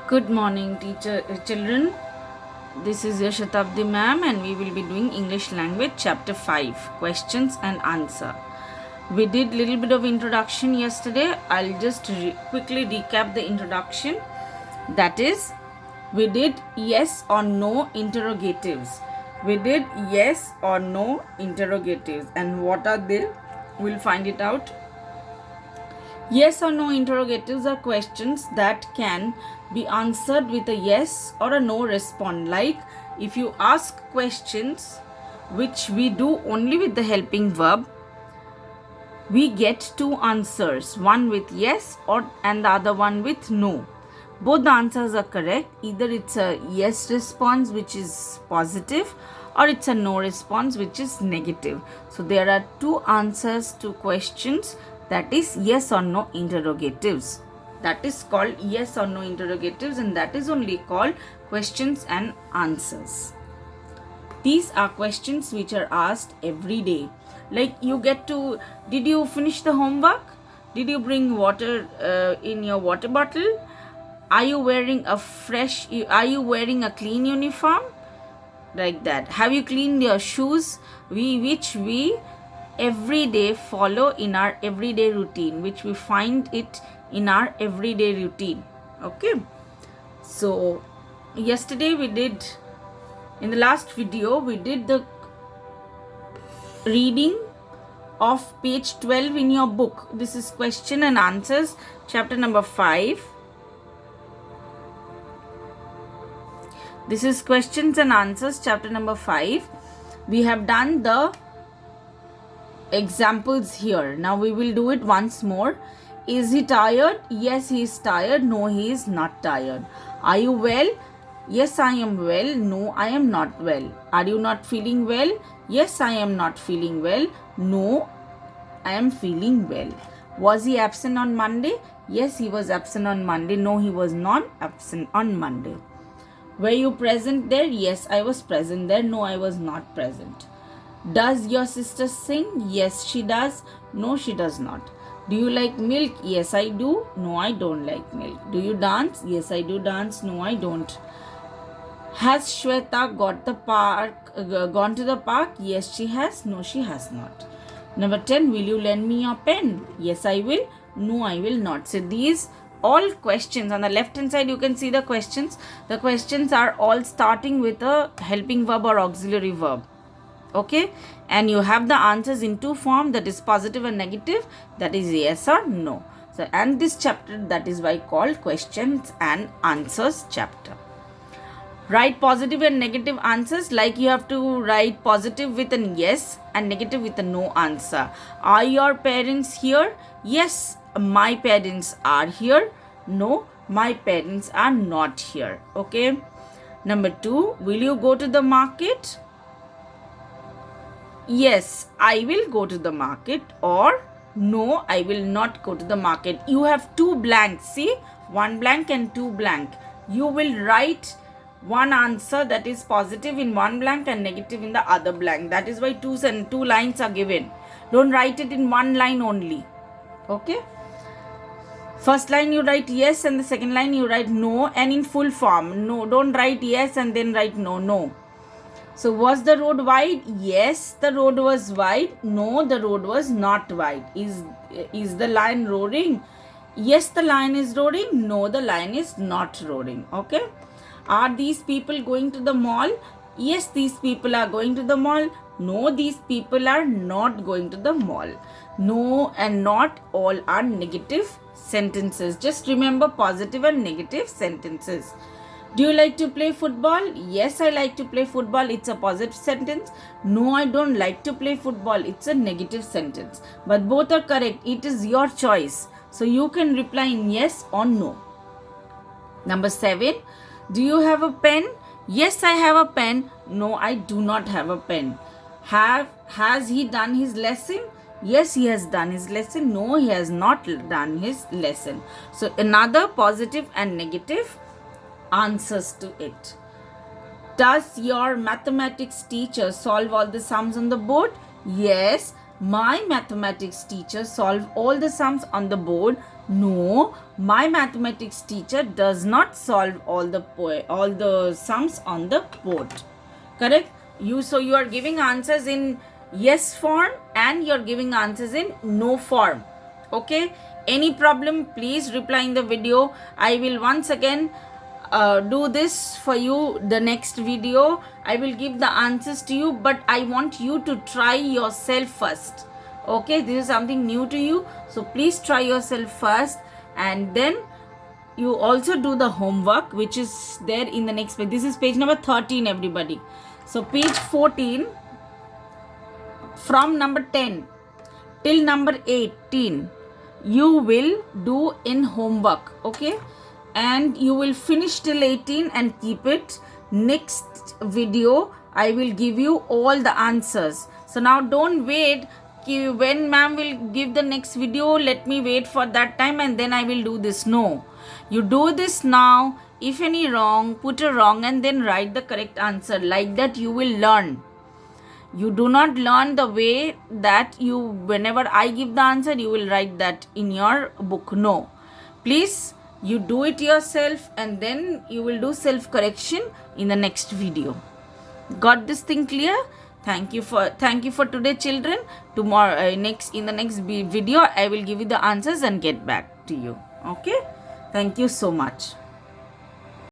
Good morning, children. This is your Shatabdi ma'am, and we will be doing English language chapter 5 questions and answer. We did little bit of introduction yesterday. I'll just quickly recap the introduction. That is, we did yes or no interrogatives. We did yes or no interrogatives, and what are they? We'll find it out. Yes or no interrogatives are questions that can be answered with a yes or a no response. Like if you ask questions which we do only with the helping verb, we get two answers, one with yes and the other one with no. Both the answers are correct. Either it's a yes response which is positive, or it's a no response which is negative. So there are two answers to questions, that is yes or no interrogatives. That is called yes or no interrogatives, and that is only called questions and answers. These are questions which are asked every day. Like you get to, did you finish the homework? Did you bring water in your water bottle? Are you wearing a clean uniform? Like that. Have you cleaned your shoes? Which we every day follow in our everyday routine, which we find it in our everyday routine. Okay. So yesterday in the last video, we did the reading of page 12 in your book. This is question and answers, chapter number 5. This is questions and answers, chapter number 5. We have done the examples here. Now we will do it once more. Is he tired? Yes, he is tired. No, he is not tired. Are you well? Yes, I am well. No, I am not well. Are you not feeling well? Yes, I am not feeling well. No, I am feeling well. Was he absent on Monday? Yes, he was absent on Monday. No, he was not absent on Monday. Were you present there? Yes, I was present there. No, I was not present. Does your sister sing? Yes, she does. No, she does not. Do you like milk? Yes, I do. No, I don't like milk. Do you dance? Yes, I do dance. No, I don't. Has Shweta gone to the park? Yes, she has. No, she has not. Number 10, will you lend me your pen? Yes, I will. No, I will not. So these all questions on the left hand side, you can see the questions. The questions are all starting with a helping verb or auxiliary verb. Okay, and you have the answers in two forms, that is positive and negative, that is yes or no. So, and this chapter, that is why called questions and answers chapter. Write positive and negative answers. Like you have to write positive with an yes and negative with a no answer. Are your parents here? Yes, my parents are here. No, my parents are not here. Okay. Number 2, will you go to the market? Yes, I will go to the market, or no, I will not go to the market. You have two blanks. See, one blank and two blank. You will write one answer that is positive in one blank and negative in the other blank. That is why two lines are given. Don't write it in one line only. Okay. First line you write yes, and the second line you write no, and in full form. No, don't write yes and then write no. No. So was the road wide? Yes, the road was wide. No, the road was not wide. Is the lion roaring? Yes, the lion is roaring. No, the lion is not roaring. Okay. Are these people going to the mall? Yes, these people are going to the mall. No, these people are not going to the mall. No and not all are negative sentences. Just remember positive and negative sentences. Do you like to play football? Yes, I like to play football. It's a positive sentence. No, I don't like to play football. It's a negative sentence. But both are correct. It is your choice. So you can reply in yes or no. Number 7. Do you have a pen? Yes, I have a pen. No, I do not have a pen. Has he done his lesson? Yes, he has done his lesson. No, he has not done his lesson. So another positive and negative answers to it. Does your mathematics teacher solve all the sums on the board? Yes, my mathematics teacher solve all the sums on the board. No, my mathematics teacher does not solve all the sums on the board. Correct? So you are giving answers in yes form and you are giving answers in no form. Okay? Any problem, please reply in the video. I will once again do this for you. The next video I will give the answers to you, but I want you to try yourself first. Okay, this is something new to you, so please try yourself first, and then you also do the homework which is there in the next page. This is page number 13, everybody. So page 14 from number 10 till number 18 you will do in homework. Okay, and you will finish till 18 and keep it. Next video I will give you all the answers. So now don't wait when ma'am will give the next video, let me wait for that time and then I will do this. No, you do this now. If any wrong, put a wrong and then write the correct answer. Like that you will learn. You do not learn the way that whenever I give the answer you will write that in your book. No, please, you do it yourself and then you will do self correction in the next video. Got this thing clear? Thank you for today, children. Tomorrow in the next video I will give you the answers and get back to you. Okay, thank you so much.